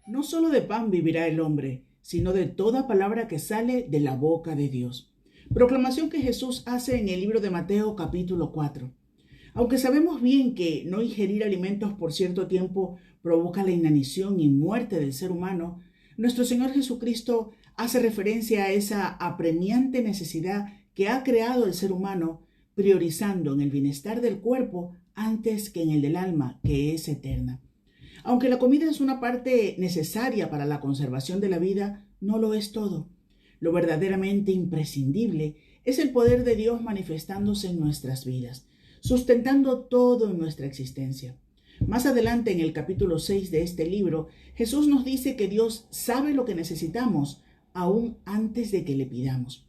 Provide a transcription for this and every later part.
No solo de pan vivirá el hombre, sino de toda palabra que sale de la boca de Dios. Proclamación que Jesús hace en el libro de Mateo capítulo 4. Aunque sabemos bien que no ingerir alimentos por cierto tiempo provoca la inanición y muerte del ser humano, nuestro Señor Jesucristo hace referencia a esa apremiante necesidad que ha creado el ser humano, priorizando en el bienestar del cuerpo antes que en el del alma, que es eterna. Aunque la comida es una parte necesaria para la conservación de la vida, no lo es todo. Lo verdaderamente imprescindible es el poder de Dios manifestándose en nuestras vidas, sustentando todo en nuestra existencia. Más adelante en el capítulo 6 de este libro, Jesús nos dice que Dios sabe lo que necesitamos aún antes de que le pidamos.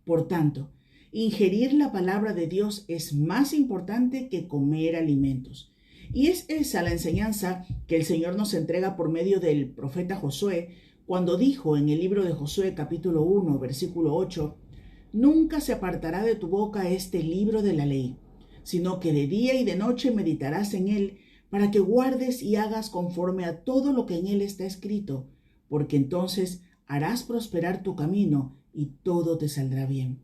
Por tanto, ingerir la palabra de Dios es más importante que comer alimentos. Y es esa la enseñanza que el Señor nos entrega por medio del profeta Josué, cuando dijo en el libro de Josué capítulo 1, versículo 8, «Nunca se apartará de tu boca este libro de la ley, sino que de día y de noche meditarás en él, para que guardes y hagas conforme a todo lo que en él está escrito, porque entonces harás prosperar tu camino y todo te saldrá bien».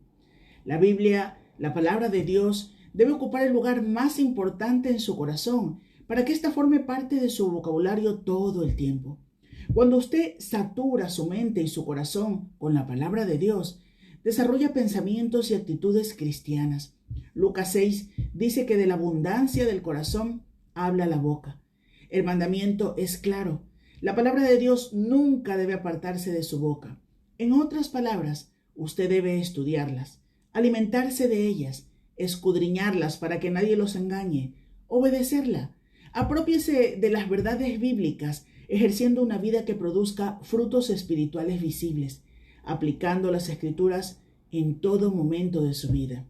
La Biblia, la palabra de Dios, debe ocupar el lugar más importante en su corazón, para que ésta forme parte de su vocabulario todo el tiempo. Cuando usted satura su mente y su corazón con la palabra de Dios, desarrolla pensamientos y actitudes cristianas. Lucas 6 dice que de la abundancia del corazón habla la boca. El mandamiento es claro. La palabra de Dios nunca debe apartarse de su boca. En otras palabras, usted debe estudiarlas, alimentarse de ellas, escudriñarlas para que nadie los engañe, obedecerla. Aprópiese de las verdades bíblicas, ejerciendo una vida que produzca frutos espirituales visibles, aplicando las Escrituras en todo momento de su vida.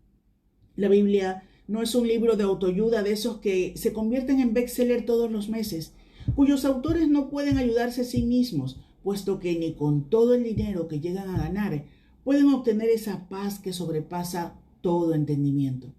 La Biblia no es un libro de autoayuda de esos que se convierten en bestseller todos los meses, cuyos autores no pueden ayudarse a sí mismos, puesto que ni con todo el dinero que llegan a ganar pueden obtener esa paz que sobrepasa todo entendimiento.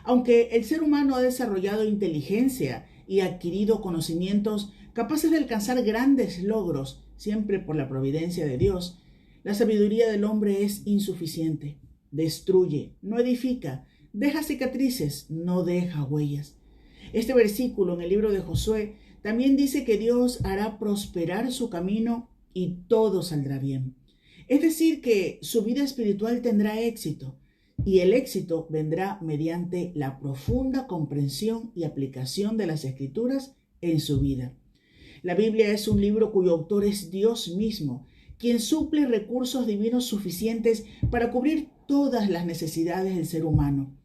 Aunque el ser humano ha desarrollado inteligencia y adquirido conocimientos capaces de alcanzar grandes logros, siempre por la providencia de Dios, la sabiduría del hombre es insuficiente. Destruye, no edifica, deja cicatrices, no deja huellas. Este versículo en el libro de Josué también dice que Dios hará prosperar su camino y todo saldrá bien. Es decir, que su vida espiritual tendrá éxito, y el éxito vendrá mediante la profunda comprensión y aplicación de las Escrituras en su vida. La Biblia es un libro cuyo autor es Dios mismo, quien suple recursos divinos suficientes para cubrir todas las necesidades del ser humano.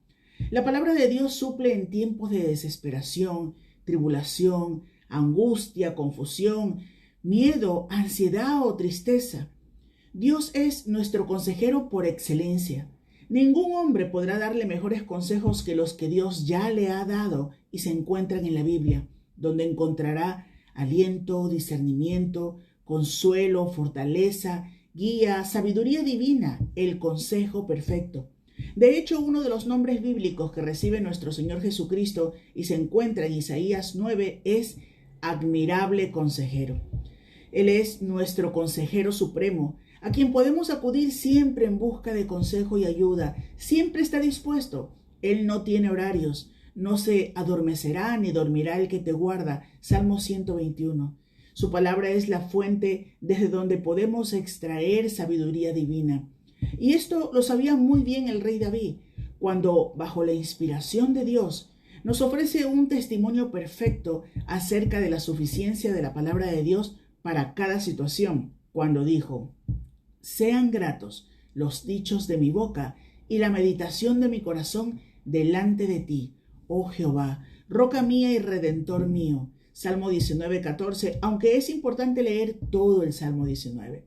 La palabra de Dios suple en tiempos de desesperación, tribulación, angustia, confusión, miedo, ansiedad o tristeza. Dios es nuestro consejero por excelencia. Ningún hombre podrá darle mejores consejos que los que Dios ya le ha dado y se encuentran en la Biblia, donde encontrará aliento, discernimiento, consuelo, fortaleza, guía, sabiduría divina, el consejo perfecto. De hecho, uno de los nombres bíblicos que recibe nuestro Señor Jesucristo y se encuentra en Isaías 9 es admirable consejero. Él es nuestro consejero supremo, a quien podemos acudir siempre en busca de consejo y ayuda. Siempre está dispuesto. Él no tiene horarios. No se adormecerá ni dormirá el que te guarda. Salmo 121. Su palabra es la fuente desde donde podemos extraer sabiduría divina. Y esto lo sabía muy bien el rey David, cuando, bajo la inspiración de Dios, nos ofrece un testimonio perfecto acerca de la suficiencia de la palabra de Dios para cada situación, cuando dijo: «Sean gratos los dichos de mi boca y la meditación de mi corazón delante de ti, oh Jehová, roca mía y redentor mío». Salmo 19:14, aunque es importante leer todo el Salmo 19.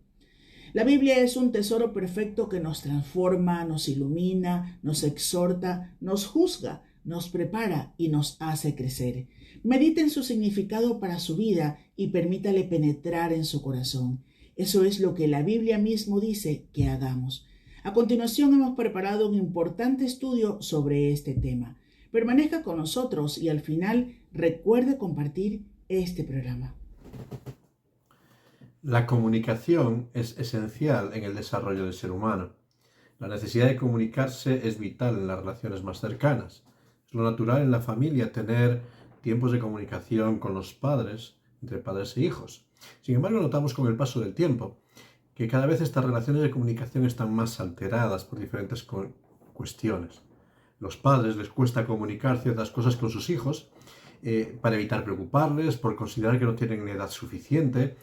La Biblia es un tesoro perfecto que nos transforma, nos ilumina, nos exhorta, nos juzga, nos prepara y nos hace crecer. Medite en su significado para su vida y permítale penetrar en su corazón. Eso es lo que la Biblia mismo dice que hagamos. A continuación hemos preparado un importante estudio sobre este tema. Permanezca con nosotros y al final recuerde compartir este programa. La comunicación es esencial en el desarrollo del ser humano. La necesidad de comunicarse es vital en las relaciones más cercanas. Es lo natural en la familia tener tiempos de comunicación con los padres, entre padres e hijos. Sin embargo, notamos con el paso del tiempo que cada vez estas relaciones de comunicación están más alteradas por diferentes cuestiones. Los padres les cuesta comunicar ciertas cosas con sus hijos para evitar preocuparles, por considerar que no tienen edad suficiente,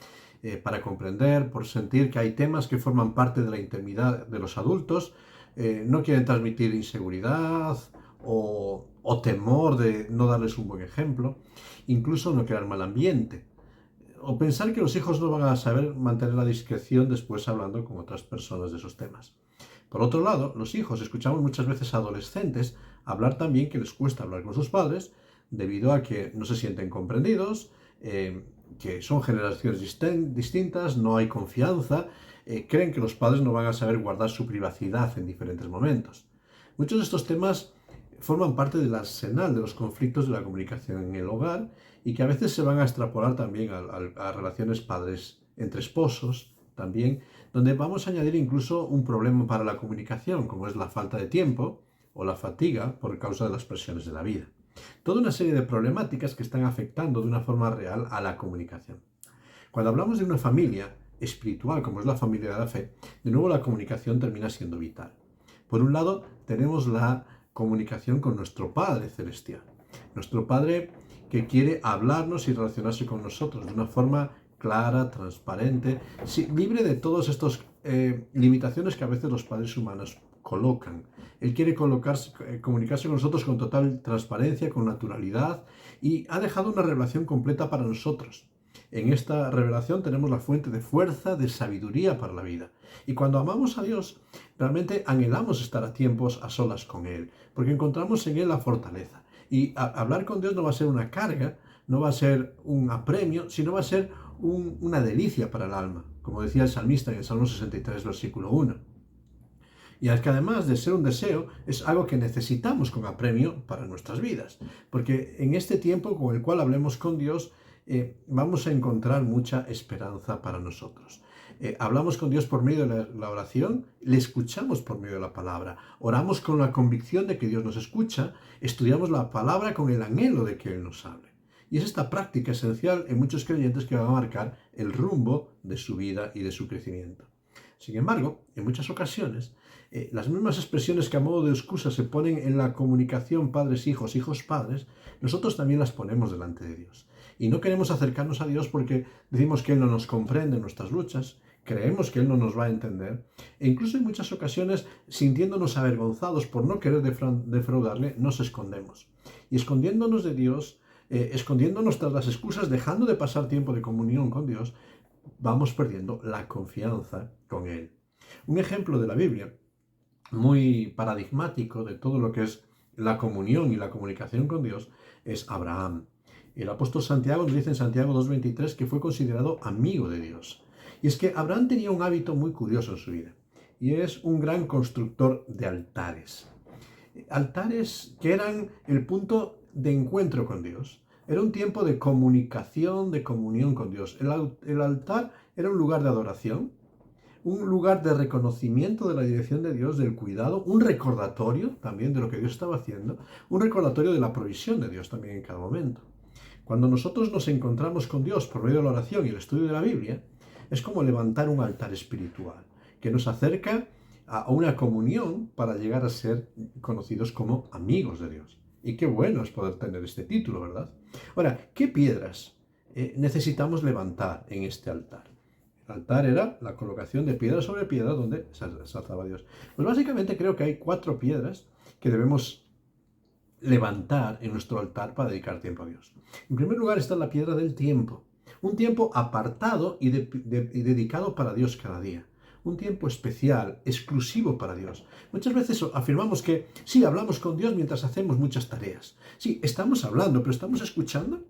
para comprender, por sentir que hay temas que forman parte de la intimidad de los adultos, no quieren transmitir inseguridad o temor de no darles un buen ejemplo, incluso no crear mal ambiente, o pensar que los hijos no van a saber mantener la discreción después hablando con otras personas de esos temas. Por otro lado, los hijos escuchamos muchas veces a adolescentes hablar también que les cuesta hablar con sus padres debido a que no se sienten comprendidos, que son generaciones distintas, no hay confianza, creen que los padres no van a saber guardar su privacidad en diferentes momentos. Muchos de estos temas forman parte del arsenal de los conflictos de la comunicación en el hogar y que a veces se van a extrapolar también a relaciones padres entre esposos, también, donde vamos a añadir incluso un problema para la comunicación, como es la falta de tiempo o la fatiga por causa de las presiones de la vida. Toda una serie de problemáticas que están afectando de una forma real a la comunicación. Cuando hablamos de una familia espiritual, como es la familia de la fe, de nuevo la comunicación termina siendo vital. Por un lado, tenemos la comunicación con nuestro Padre Celestial. Nuestro Padre que quiere hablarnos y relacionarse con nosotros de una forma clara, transparente, libre de todas estas limitaciones que a veces los padres humanos colocan. Él quiere comunicarse con nosotros con total transparencia, con naturalidad, y ha dejado una revelación completa para nosotros. En esta revelación tenemos la fuente de fuerza, de sabiduría para la vida. Y cuando amamos a Dios, realmente anhelamos estar a tiempos a solas con Él, porque encontramos en Él la fortaleza. Y hablar con Dios no va a ser una carga, no va a ser un apremio, sino va a ser una delicia para el alma, como decía el salmista en el Salmo 63, versículo 1. Y es que además de ser un deseo, es algo que necesitamos con apremio para nuestras vidas, porque en este tiempo con el cual hablemos con Dios, vamos a encontrar mucha esperanza para nosotros. Hablamos con Dios por medio de la oración, le escuchamos por medio de la palabra, oramos con la convicción de que Dios nos escucha, estudiamos la palabra con el anhelo de que Él nos hable. Y es esta práctica esencial en muchos creyentes que va a marcar el rumbo de su vida y de su crecimiento. Sin embargo, en muchas ocasiones, las mismas expresiones que a modo de excusa se ponen en la comunicación padres-hijos, hijos-padres, nosotros también las ponemos delante de Dios. Y no queremos acercarnos a Dios porque decimos que Él no nos comprende en nuestras luchas, creemos que Él no nos va a entender, e incluso en muchas ocasiones, sintiéndonos avergonzados por no querer defraudarle, nos escondemos. Y escondiéndonos de Dios, escondiéndonos tras las excusas, dejando de pasar tiempo de comunión con Dios, vamos perdiendo la confianza con Él. Un ejemplo de la Biblia muy paradigmático de todo lo que es la comunión y la comunicación con Dios es Abraham. El apóstol Santiago nos dice en Santiago 2:23 que fue considerado amigo de Dios. Y es que Abraham tenía un hábito muy curioso en su vida, y es un gran constructor de altares. Altares que eran el punto de encuentro con Dios. Era un tiempo de comunicación, de comunión con Dios. El altar era un lugar de adoración, un lugar de reconocimiento de la dirección de Dios, del cuidado, un recordatorio también de lo que Dios estaba haciendo, un recordatorio de la provisión de Dios también en cada momento. Cuando nosotros nos encontramos con Dios por medio de la oración y el estudio de la Biblia, es como levantar un altar espiritual que nos acerca a una comunión para llegar a ser conocidos como amigos de Dios. Y qué bueno es poder tener este título, ¿verdad? Ahora, ¿qué piedras necesitamos levantar en este altar? El altar era la colocación de piedra sobre piedra donde se alzaba Dios. Pues básicamente creo que hay 4 piedras que debemos levantar en nuestro altar para dedicar tiempo a Dios. En primer lugar está la piedra del tiempo. Un tiempo apartado y dedicado para Dios cada día. un tiempo especial, exclusivo para Dios. Muchas veces afirmamos que sí, hablamos con Dios mientras hacemos muchas tareas. Sí, estamos hablando, pero ¿estamos escuchando?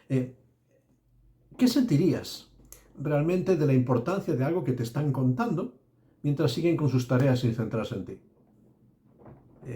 ¿Qué sentirías realmente de la importancia de algo que te están contando mientras siguen con sus tareas sin centrarse en ti?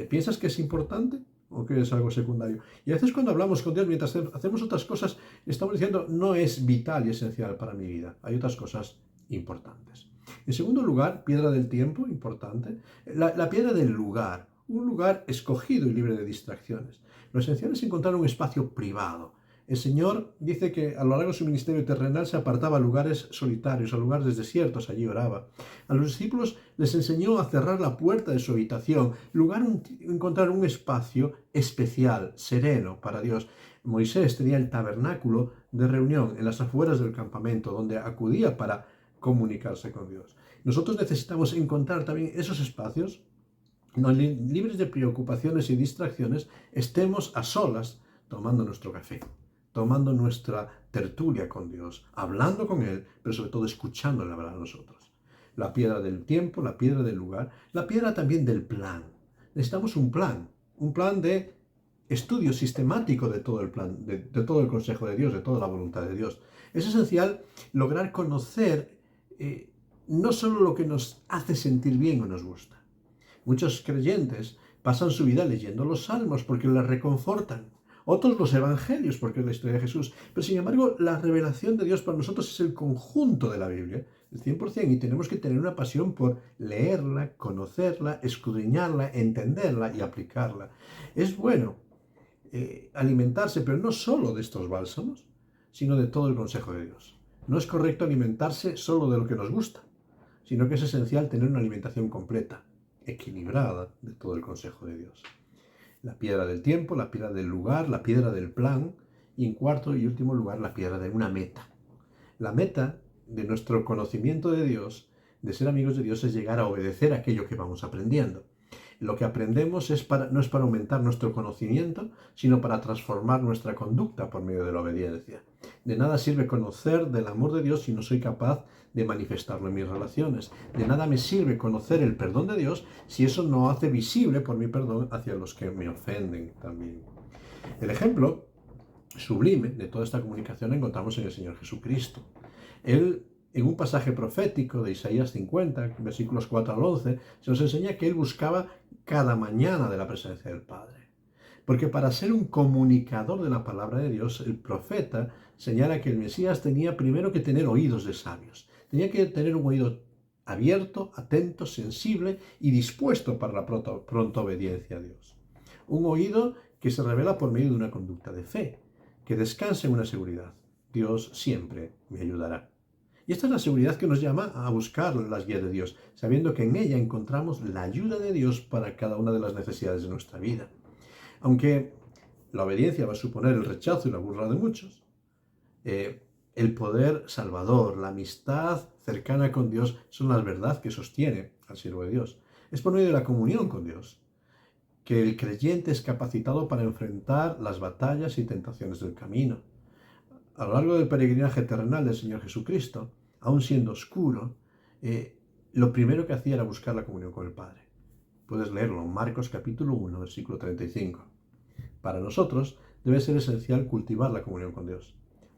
¿Piensas que es importante o que es algo secundario? Y a veces cuando hablamos con Dios mientras hacemos otras cosas, estamos diciendo no es vital y esencial para mi vida. Hay otras cosas importantes. En segundo lugar, piedra del tiempo, importante. La piedra del lugar. Un lugar escogido y libre de distracciones. Lo esencial es encontrar un espacio privado. El Señor dice que a lo largo de su ministerio terrenal se apartaba a lugares solitarios, a lugares desiertos, allí oraba. A los discípulos les enseñó a cerrar la puerta de su habitación, encontrar un espacio especial, sereno para Dios. Moisés tenía el tabernáculo de reunión en las afueras del campamento, donde acudía para comunicarse con Dios. Nosotros necesitamos encontrar también esos espacios libres de preocupaciones y distracciones, estemos a solas tomando nuestro café, tomando nuestra tertulia con Dios, hablando con Él, pero sobre todo escuchándole hablar a nosotros. La piedra del tiempo, la piedra del lugar, la piedra también del plan. Necesitamos un plan de estudio sistemático de todo el plan, de todo el consejo de Dios, de toda la voluntad de Dios. Es esencial lograr conocer no solo lo que nos hace sentir bien o nos gusta. Muchos creyentes pasan su vida leyendo los salmos porque les reconfortan. Otros los evangelios porque es la historia de Jesús. Pero sin embargo, la revelación de Dios para nosotros es el conjunto de la Biblia, el 100%, y tenemos que tener una pasión por leerla, conocerla, escudriñarla, entenderla y aplicarla. Es bueno alimentarse, pero no solo de estos bálsamos, sino de todo el consejo de Dios. No es correcto alimentarse solo de lo que nos gusta, sino que es esencial tener una alimentación completa, equilibrada de todo el consejo de Dios. La piedra del tiempo, la piedra del lugar, la piedra del plan y en cuarto y último lugar la piedra de una meta. La meta de nuestro conocimiento de Dios, de ser amigos de Dios, es llegar a obedecer aquello que vamos aprendiendo. Lo que aprendemos no es para aumentar nuestro conocimiento, sino para transformar nuestra conducta por medio de la obediencia. De nada sirve conocer del amor de Dios si no soy capaz de manifestarlo en mis relaciones. De nada me sirve conocer el perdón de Dios si eso no hace visible por mi perdón hacia los que me ofenden también. El ejemplo sublime de toda esta comunicación la encontramos en el Señor Jesucristo. Él, en un pasaje profético de Isaías 50, versículos 4 al 11, se nos enseña que Él buscaba cada mañana de la presencia del Padre. Porque para ser un comunicador de la palabra de Dios, el profeta señala que el Mesías tenía primero que tener oídos de sabios. Tenía que tener un oído abierto, atento, sensible y dispuesto para la pronta obediencia a Dios. Un oído que se revela por medio de una conducta de fe, que descansa en una seguridad. Dios siempre me ayudará. Y esta es la seguridad que nos llama a buscar las guías de Dios, sabiendo que en ella encontramos la ayuda de Dios para cada una de las necesidades de nuestra vida. Aunque la obediencia va a suponer el rechazo y la burla de muchos, el poder salvador, la amistad cercana con Dios son la verdad que sostiene al siervo de Dios. Es por medio de la comunión con Dios que el creyente es capacitado para enfrentar las batallas y tentaciones del camino. A lo largo del peregrinaje terrenal del Señor Jesucristo, aun siendo oscuro, lo primero que hacía era buscar la comunión con el Padre. Puedes leerlo en Marcos capítulo 1, versículo 35. Para nosotros debe ser esencial cultivar la comunión con Dios.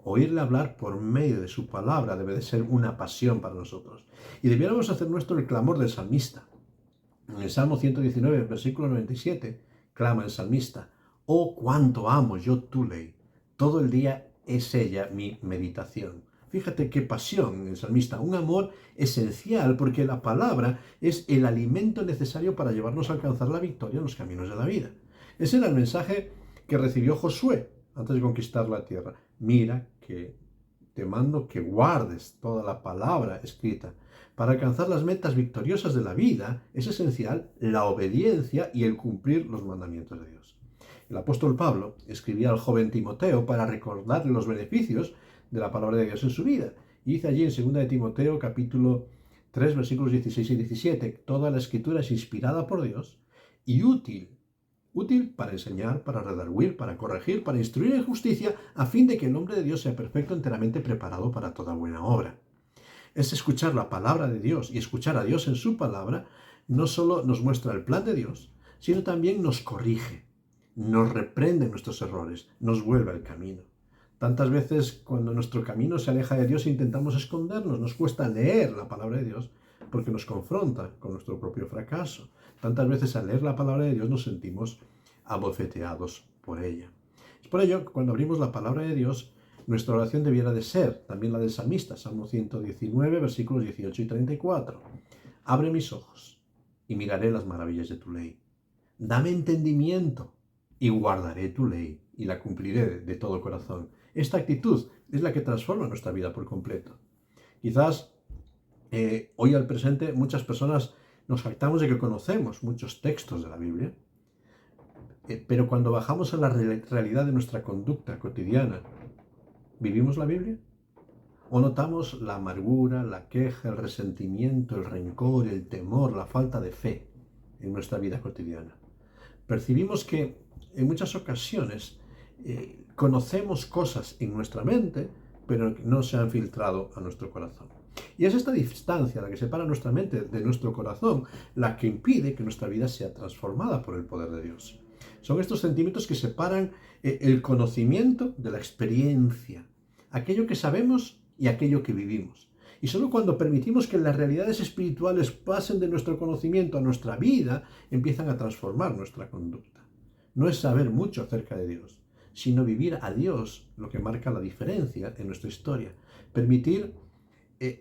Oírle hablar por medio de su palabra debe de ser una pasión para nosotros. Y debiéramos hacer nuestro el clamor del salmista. En el Salmo 119, versículo 97, clama el salmista: «Oh, cuánto amo yo tu ley, todo el día es ella mi meditación». Fíjate qué pasión en el salmista, un amor esencial, porque la palabra es el alimento necesario para llevarnos a alcanzar la victoria en los caminos de la vida. Ese era el mensaje que recibió Josué antes de conquistar la tierra. Mira que te mando que guardes toda la palabra escrita. Para alcanzar las metas victoriosas de la vida es esencial la obediencia y el cumplir los mandamientos de Dios. El apóstol Pablo escribía al joven Timoteo para recordarle los beneficios de la palabra de Dios en su vida. Y dice allí en 2 de Timoteo capítulo 3 versículos 16 y 17, toda la escritura es inspirada por Dios y útil para enseñar, para redarguir, para corregir, para instruir en justicia, a fin de que el hombre de Dios sea perfecto, enteramente preparado para toda buena obra. Es escuchar la palabra de Dios y escuchar a Dios en su palabra, no solo nos muestra el plan de Dios, sino también nos corrige, nos reprende nuestros errores, nos vuelve al camino. Tantas veces cuando nuestro camino se aleja de Dios intentamos escondernos, nos cuesta leer la palabra de Dios porque nos confronta con nuestro propio fracaso. Tantas veces al leer la palabra de Dios nos sentimos abofeteados por ella. Es por ello que cuando abrimos la palabra de Dios, nuestra oración debiera de ser también la del salmista, Salmo 119, versículos 18 y 34. Abre mis ojos y miraré las maravillas de tu ley. Dame entendimiento y guardaré tu ley y la cumpliré de todo corazón. Esta actitud es la que transforma nuestra vida por completo. Quizás hoy al presente muchas personas nos jactamos de que conocemos muchos textos de la Biblia, pero cuando bajamos a la realidad de nuestra conducta cotidiana, ¿vivimos la Biblia? ¿O notamos la amargura, la queja, el resentimiento, el rencor, el temor, la falta de fe en nuestra vida cotidiana? Percibimos que en muchas ocasiones conocemos cosas en nuestra mente, pero no se han filtrado a nuestro corazón. Y es esta distancia la que separa nuestra mente de nuestro corazón, la que impide que nuestra vida sea transformada por el poder de Dios. Son estos sentimientos que separan el conocimiento de la experiencia, aquello que sabemos y aquello que vivimos. Y solo cuando permitimos que las realidades espirituales pasen de nuestro conocimiento a nuestra vida, empiezan a transformar nuestra conducta. No es saber mucho acerca de Dios, sino vivir a Dios lo que marca la diferencia en nuestra historia. Permitir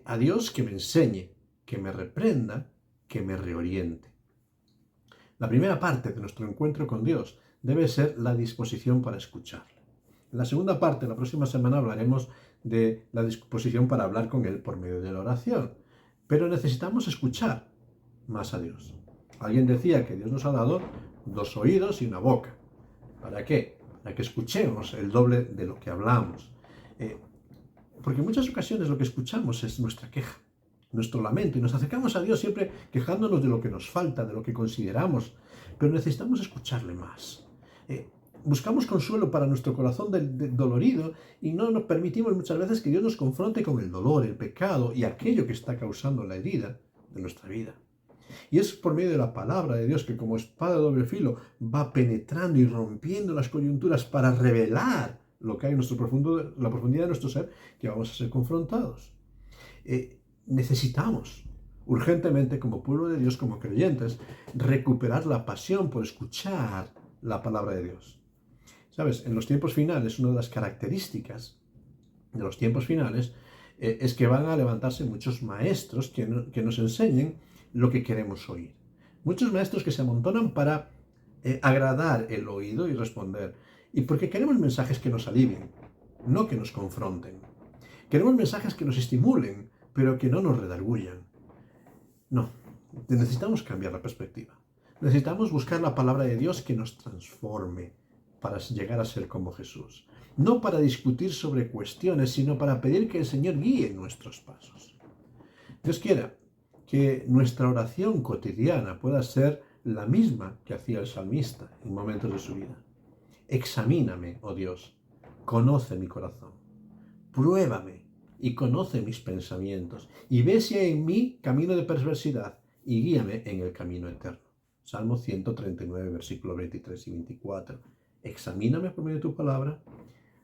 a Dios que me enseñe, que me reprenda, que me reoriente. La primera parte de nuestro encuentro con Dios debe ser la disposición para escucharle. En la segunda parte, la próxima semana, hablaremos de la disposición para hablar con Él por medio de la oración. Pero necesitamos escuchar más a Dios. Alguien decía que Dios nos ha dado 2 oídos y una boca. ¿Para qué? Para que escuchemos el doble de lo que hablamos. Porque en muchas ocasiones lo que escuchamos es nuestra queja, nuestro lamento, y nos acercamos a Dios siempre quejándonos de lo que nos falta, de lo que consideramos, pero necesitamos escucharle más. Buscamos consuelo para nuestro corazón dolorido y no nos permitimos muchas veces que Dios nos confronte con el dolor, el pecado y aquello que está causando la herida de nuestra vida. Y es por medio de la palabra de Dios que como espada de doble filo va penetrando y rompiendo las coyunturas para revelar lo que hay en la profundidad de nuestro ser, que vamos a ser confrontados. Necesitamos urgentemente, como pueblo de Dios, como creyentes, recuperar la pasión por escuchar la palabra de Dios. ¿Sabes? En los tiempos finales, una de las características de los tiempos finales es que van a levantarse muchos maestros que nos enseñen lo que queremos oír. Muchos maestros que se amontonan para agradar el oído y responder. Y porque queremos mensajes que nos alivien, no que nos confronten. Queremos mensajes que nos estimulen, pero que no nos redarguyan. No, necesitamos cambiar la perspectiva. Necesitamos buscar la palabra de Dios que nos transforme para llegar a ser como Jesús. No para discutir sobre cuestiones, sino para pedir que el Señor guíe nuestros pasos. Dios quiera que nuestra oración cotidiana pueda ser la misma que hacía el salmista en momentos de su vida. Examíname, oh Dios, conoce mi corazón, pruébame y conoce mis pensamientos, y ve si hay en mí camino de perversidad, y guíame en el camino eterno. Salmo 139, versículos 23 y 24. Examíname por medio de tu palabra,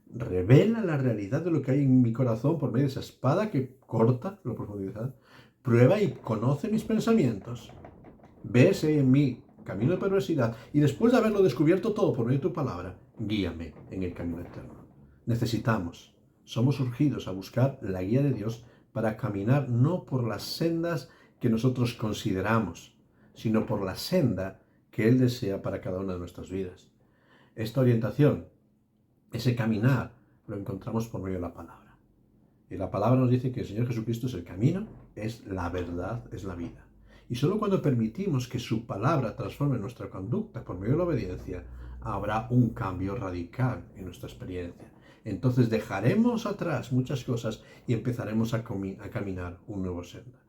revela la realidad de lo que hay en mi corazón por medio de esa espada que corta la profundidad, prueba y conoce mis pensamientos, ve si hay en mí camino de perversidad, y después de haberlo descubierto todo por medio de tu palabra, guíame en el camino eterno. Somos urgidos a buscar la guía de Dios para caminar no por las sendas que nosotros consideramos, sino por la senda que Él desea para cada una de nuestras vidas. Esta orientación, ese caminar, lo encontramos por medio de la palabra. Y la palabra nos dice que el Señor Jesucristo es el camino, es la verdad, es la vida. Y solo cuando permitimos que su palabra transforme nuestra conducta por medio de la obediencia, habrá un cambio radical en nuestra experiencia. Entonces dejaremos atrás muchas cosas y empezaremos a caminar un nuevo senda.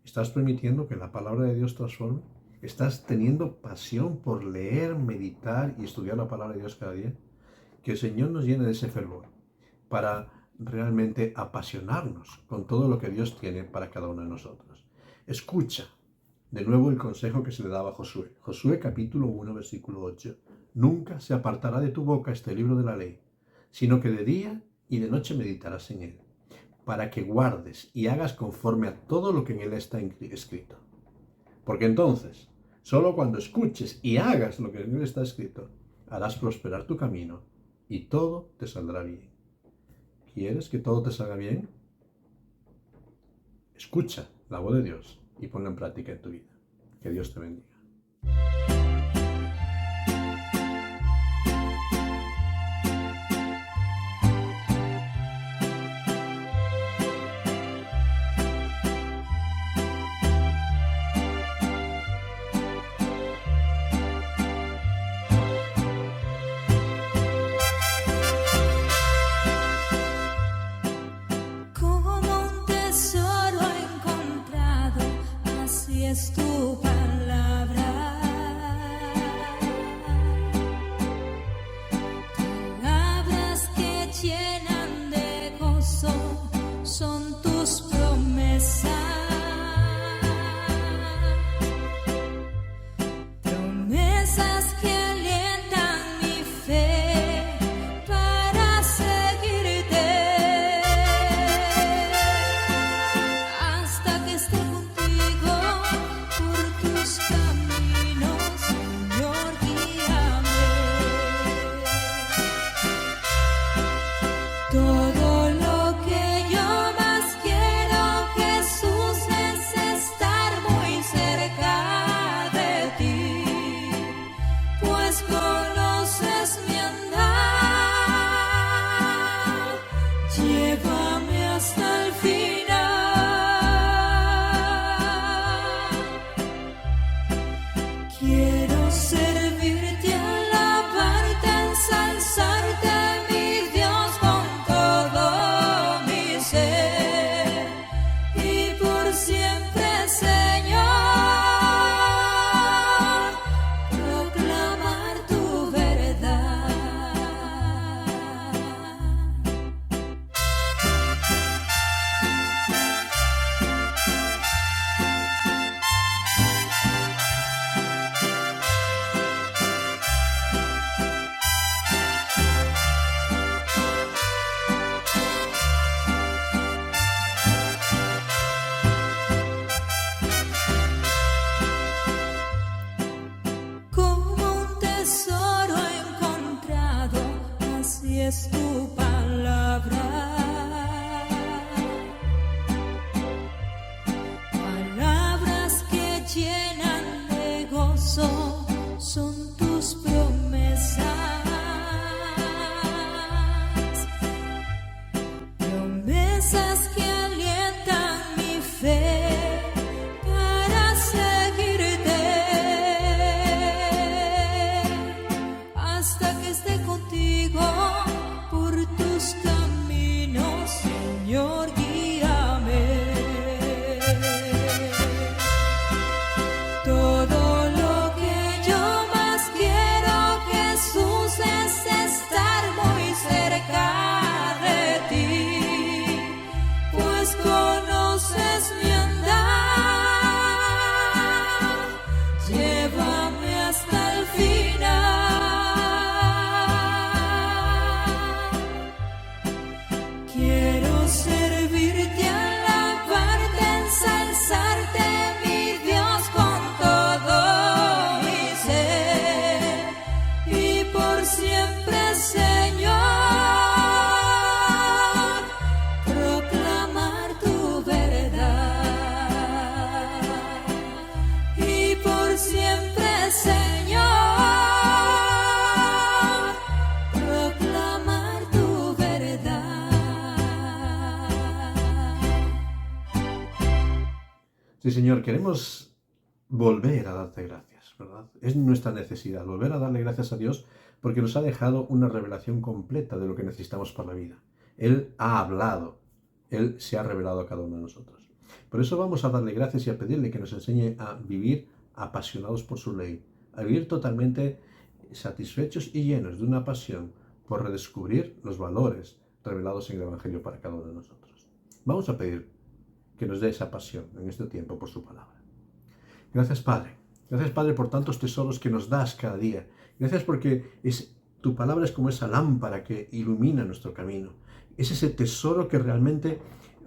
¿Estás permitiendo que la palabra de Dios transforme? ¿Estás teniendo pasión por leer, meditar y estudiar la palabra de Dios cada día? Que el Señor nos llene de ese fervor para realmente apasionarnos con todo lo que Dios tiene para cada uno de nosotros. Escucha de nuevo el consejo que se le daba a Josué. Josué capítulo 1, versículo 8. Nunca se apartará de tu boca este libro de la ley, sino que de día y de noche meditarás en él, para que guardes y hagas conforme a todo lo que en él está escrito. Porque entonces, solo cuando escuches y hagas lo que en él está escrito, harás prosperar tu camino y todo te saldrá bien. ¿Quieres que todo te salga bien? Escucha la voz de Dios y ponla en práctica en tu vida. Que Dios te bendiga. Es tu palabra, palabras que llenan de gozo, son tus promesas, promesas que alientan mi fe para seguirte hasta que esté contigo. Tus caminos, Señor, guíame. Todo lo que yo más quiero, Jesús, es estar muy cerca de ti, pues conoces mi andar. Llévame hasta el final. Quiero servirte, alabarte, ensalzarte, mi Dios, con todo mi ser y por siempre, Señor, proclamar tu verdad. Es tu palabra, palabras que llenan de gozo, son tus promesas, promesas que alientan mi fe para seguirte hasta que esté contigo. Por tus caminos, Señor, guíame. Todo lo que yo más quiero, Jesús, es estar muy cerca de ti, pues conoces mi andar. Llévame hasta el final. Quiero servirte, alabarte, ensalzarte, mi Dios, con todo mi ser y por siempre, Señor, proclamar tu verdad y por siempre, Señor, proclamar tu verdad. Sí, Señor, queremos volver a darte gracias, ¿verdad? Es nuestra necesidad, volver a darle gracias a Dios porque nos ha dejado una revelación completa de lo que necesitamos para la vida. Él ha hablado, Él se ha revelado a cada uno de nosotros. Por eso vamos a darle gracias y a pedirle que nos enseñe a vivir apasionados por su ley, a vivir totalmente satisfechos y llenos de una pasión por redescubrir los valores, revelados en el Evangelio para cada uno de nosotros. Vamos a pedir que nos dé esa pasión en este tiempo por su palabra. Gracias, Padre. Gracias, Padre, por tantos tesoros que nos das cada día. Gracias porque tu palabra es como esa lámpara que ilumina nuestro camino. Es ese tesoro que realmente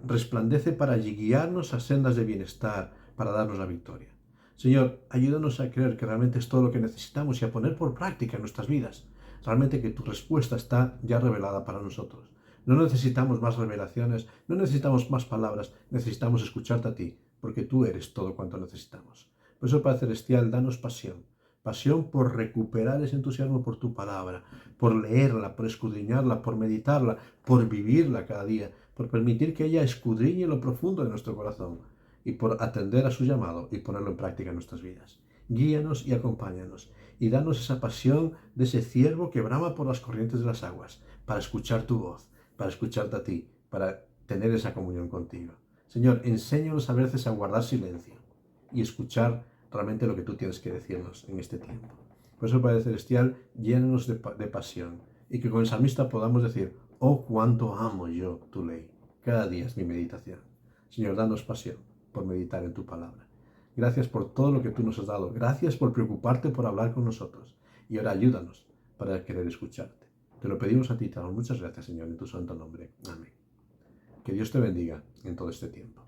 resplandece para guiarnos a sendas de bienestar, para darnos la victoria. Señor, ayúdanos a creer que realmente es todo lo que necesitamos y a poner por práctica en nuestras vidas. Realmente que tu respuesta está ya revelada para nosotros. No necesitamos más revelaciones, no necesitamos más palabras, necesitamos escucharte a ti, porque tú eres todo cuanto necesitamos. Por eso, Padre Celestial, danos pasión. Pasión por recuperar ese entusiasmo por tu palabra, por leerla, por escudriñarla, por meditarla, por vivirla cada día, por permitir que ella escudriñe lo profundo de nuestro corazón y por atender a su llamado y ponerlo en práctica en nuestras vidas. Guíanos y acompáñanos y danos esa pasión de ese ciervo que brama por las corrientes de las aguas, para escuchar tu voz, para escucharte a ti, para tener esa comunión contigo. Señor, enséñanos a veces a guardar silencio y escuchar realmente lo que tú tienes que decirnos en este tiempo. Por eso, Padre Celestial, llénanos de pasión y que con el salmista podamos decir: oh, cuánto amo yo tu ley. Cada día es mi meditación. Señor, danos pasión por meditar en tu palabra. Gracias por todo lo que tú nos has dado. Gracias por preocuparte por hablar con nosotros. Y ahora ayúdanos para querer escucharte. Te lo pedimos a ti, te damos muchas gracias, Señor, en tu santo nombre. Amén. Que Dios te bendiga en todo este tiempo.